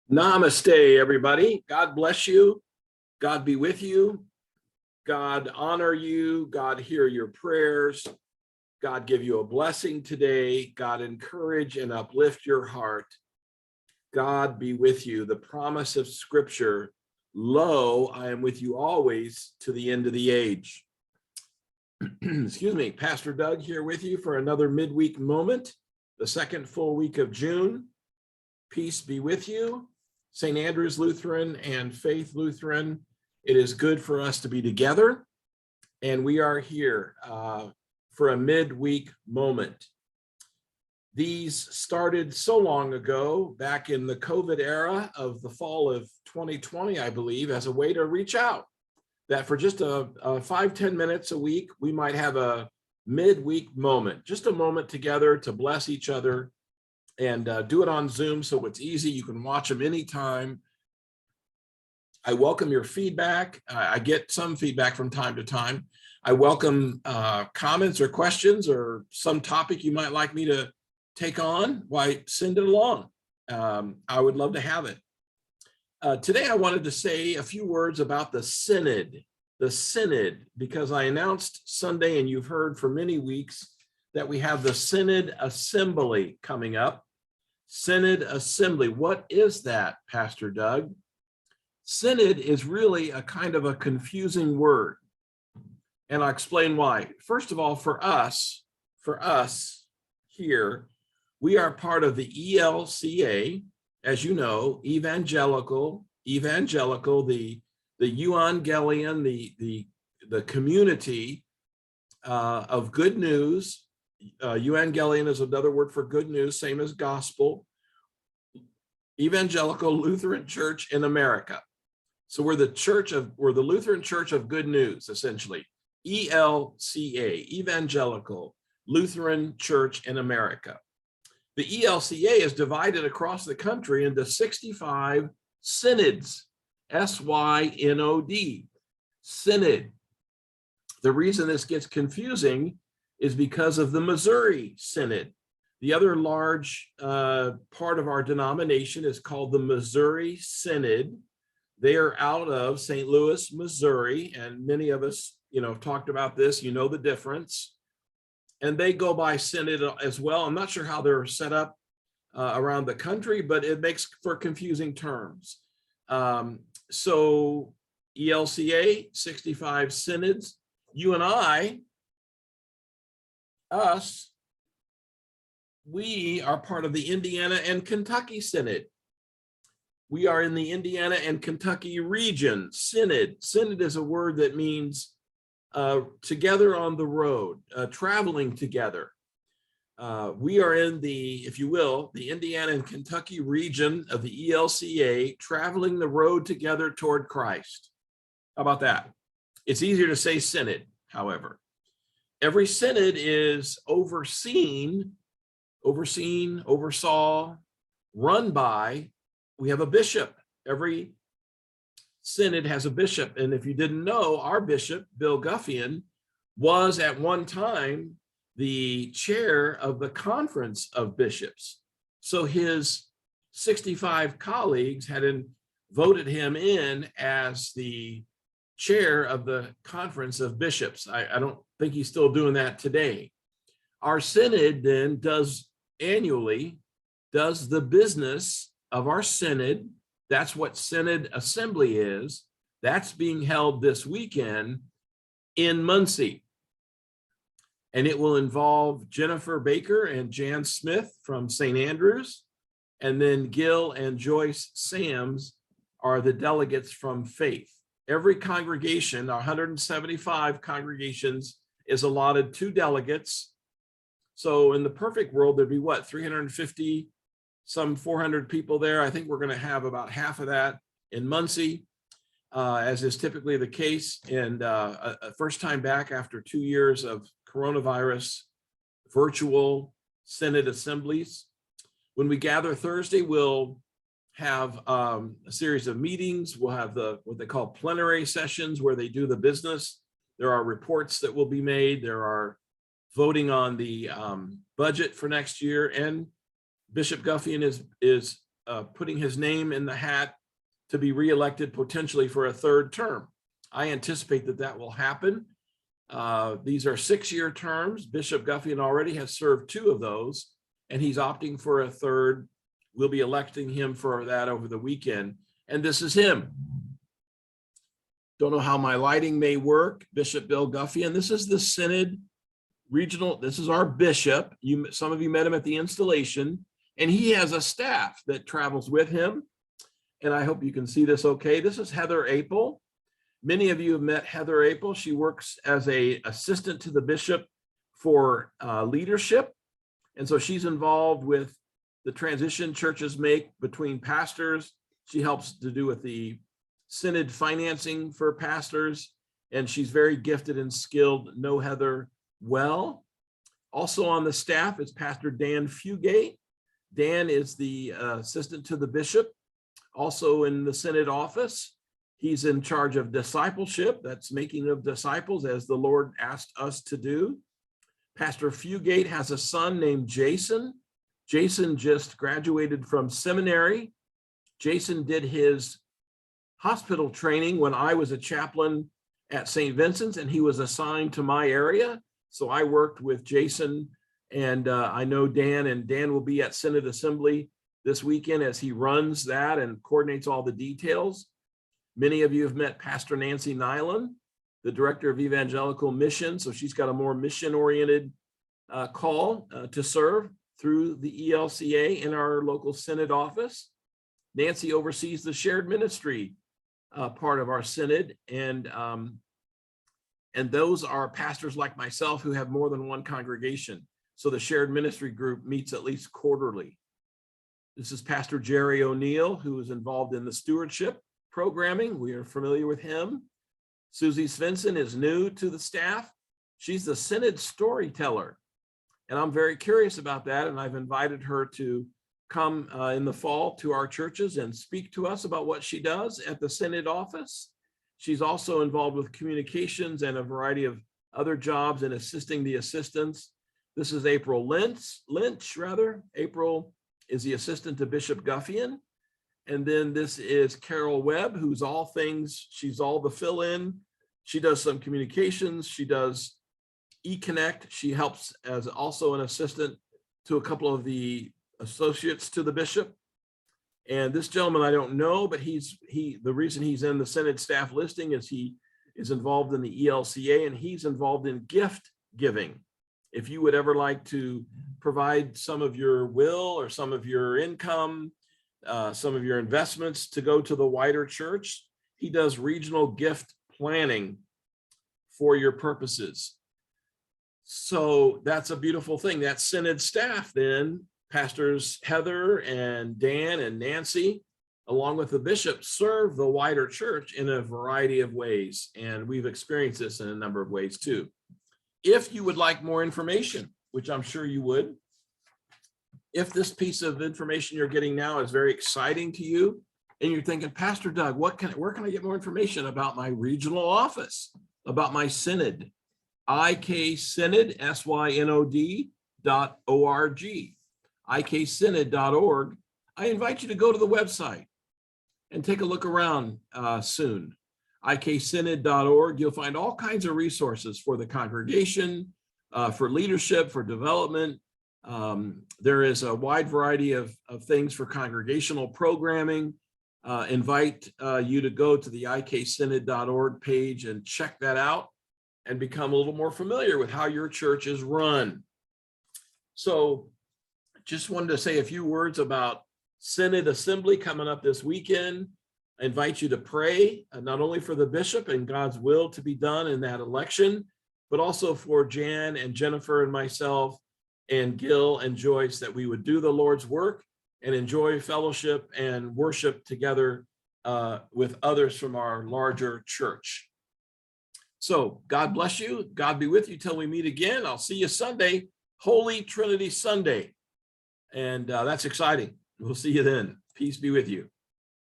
Namaste, everybody. God bless you. God be with you. God honor you. God hear your prayers. God give you a blessing today. God encourage and uplift your heart. God be with you. The promise of Scripture, lo, I am with you always to the end of the age. Excuse me, Pastor Doug here with you for another midweek moment, the second full week of June. Peace be with you. St. Andrew's Lutheran and Faith Lutheran, it is good for us to be together, and we are here for a midweek moment. These started so long ago, back in the COVID era of the fall of 2020, I believe, as a way to reach out, that for just 5-10 minutes a week, we might have a midweek moment, just a moment together to bless each other, and do it on Zoom so it's easy. You can watch them anytime. I welcome your feedback. I get some feedback from time to time. I welcome comments or questions or some topic you might like me to take on. Why, send it along. I would love to have it. Today, I wanted to say a few words about the Synod, because I announced Sunday, and you've heard for many weeks, that we have the Synod Assembly coming up. Synod Assembly, what is that, Pastor Doug? Synod is really a kind of a confusing word, and I'll explain why. First of all, for us here, we are part of the ELCA, as you know, evangelical, the euangelion, the community of good news. Evangelion is another word for good news, same as gospel. Evangelical Lutheran Church in America. So we're the Lutheran Church of Good News, essentially. ELCA, Evangelical Lutheran Church in America. The ELCA is divided across the country into 65 synods, S-Y-N-O-D, synod. The reason this gets confusing is because of the Missouri Synod. The other large part of our denomination is called the Missouri Synod. They are out of St. Louis, Missouri, and many of us, have talked about this, the difference. And they go by synod as well. I'm not sure how they're set up around the country, but it makes for confusing terms. So ELCA, 65 synods. You and we are part of the Indiana and Kentucky Synod. We are in the Indiana and Kentucky region. Synod is a word that means together on the road, traveling together. We are in the, if you will, the Indiana and Kentucky region of the ELCA, traveling the road together toward Christ. How about that? It's easier to say synod, however. Every synod is oversaw, run by, we have a bishop. Every synod has a bishop. And if you didn't know, our bishop, Bill Guffian, was at one time the chair of the Conference of Bishops. So his 65 colleagues had voted him in as the chair of the Conference of Bishops. I don't think he's still doing that today. Our synod then annually does the business of our synod. That's what Synod Assembly is. That's being held this weekend in Muncie. And it will involve Jennifer Baker and Jan Smith from St. Andrews. And then Gil and Joyce Sams are the delegates from Faith. Every congregation, 175 congregations, is allotted 2 delegates. So in the perfect world, there'd be 350, some 400 people there. I think we're going to have about half of that in Muncie, as is typically the case. And a first time back after 2 years of coronavirus virtual Synod assemblies. When we gather Thursday, we'll have a series of meetings. We'll have what they call plenary sessions where they do the business. There are reports that will be made. There are voting on the budget for next year, and Bishop Guffian is putting his name in the hat to be reelected potentially for a third term. I anticipate that that will happen. These are 6-year terms. Bishop Guffian already has served 2 of those, and he's opting for a third. We'll be electing him for that over the weekend. And this is him. Don't know how my lighting may work. Bishop Bill Guffian. This is the Synod regional. This is our bishop. Some of you met him at the installation, and he has a staff that travels with him. And I hope you can see this okay. This is Heather Apel. Many of you have met Heather Apel. She works as an assistant to the bishop for leadership. And so she's involved with the transition churches make between pastors. She helps to do with the synod financing for pastors. And she's very gifted and skilled. Know Heather well. Also on the staff is Pastor Dan Fugate. Dan is the assistant to the bishop, also in the synod office. He's in charge of discipleship, that's making of disciples as the Lord asked us to do. Pastor Fugate has a son named Jason. Jason just graduated from seminary. Jason did his hospital training when I was a chaplain at St. Vincent's, and he was assigned to my area. So I worked with Jason, and I know Dan, and Dan will be at Synod Assembly this weekend as he runs that and coordinates all the details. Many of you have met Pastor Nancy Nyland, the director of evangelical mission. So she's got a more mission-oriented call to serve through the ELCA in our local synod office. Nancy oversees the shared ministry part of our synod, and those are pastors like myself who have more than one congregation. So the shared ministry group meets at least quarterly. This is Pastor Jerry O'Neill, who is involved in the stewardship programming. We are familiar with him. Susie Svensson is new to the staff. She's the synod storyteller, and I'm very curious about that, and I've invited her to come in the fall to our churches and speak to us about what she does at the synod office. She's also involved with communications and a variety of other jobs and assisting the assistants. This is April Lynch. April is the assistant to Bishop Guffian. And then this is Carol Webb, who's all things, she's all the fill-in. She does some communications, she does eConnect. She helps as also an assistant to a couple of the associates to the bishop. And this gentleman I don't know, but the reason he's in the Synod staff listing is he is involved in the ELCA, and he's involved in gift giving. If you would ever like to provide some of your will or some of your income, some of your investments to go to the wider church, he does regional gift planning for your purposes. So that's a beautiful thing. That synod staff then, Pastors Heather and Dan and Nancy, along with the bishop, serve the wider church in a variety of ways. And we've experienced this in a number of ways too. If you would like more information, which I'm sure you would, if this piece of information you're getting now is very exciting to you, and you're thinking, Pastor Doug, where can I get more information about my regional office, about my synod? IKSynod, SYNOD.org, IKSynod.org. I invite you to go to the website and take a look around soon. IKSynod.org, you'll find all kinds of resources for the congregation, for leadership, for development. There is a wide variety of things for congregational programming. Invite you to go to the IKSynod.org page and check that out and become a little more familiar with how your church is run. So just wanted to say a few words about Synod Assembly coming up this weekend. I invite you to pray not only for the bishop and God's will to be done in that election, but also for Jan and Jennifer and myself and Gil and Joyce, that we would do the Lord's work and enjoy fellowship and worship together with others from our larger church. So God bless you. God be with you till we meet again. I'll see you Sunday, Holy Trinity Sunday. And that's exciting. We'll see you then. Peace be with you.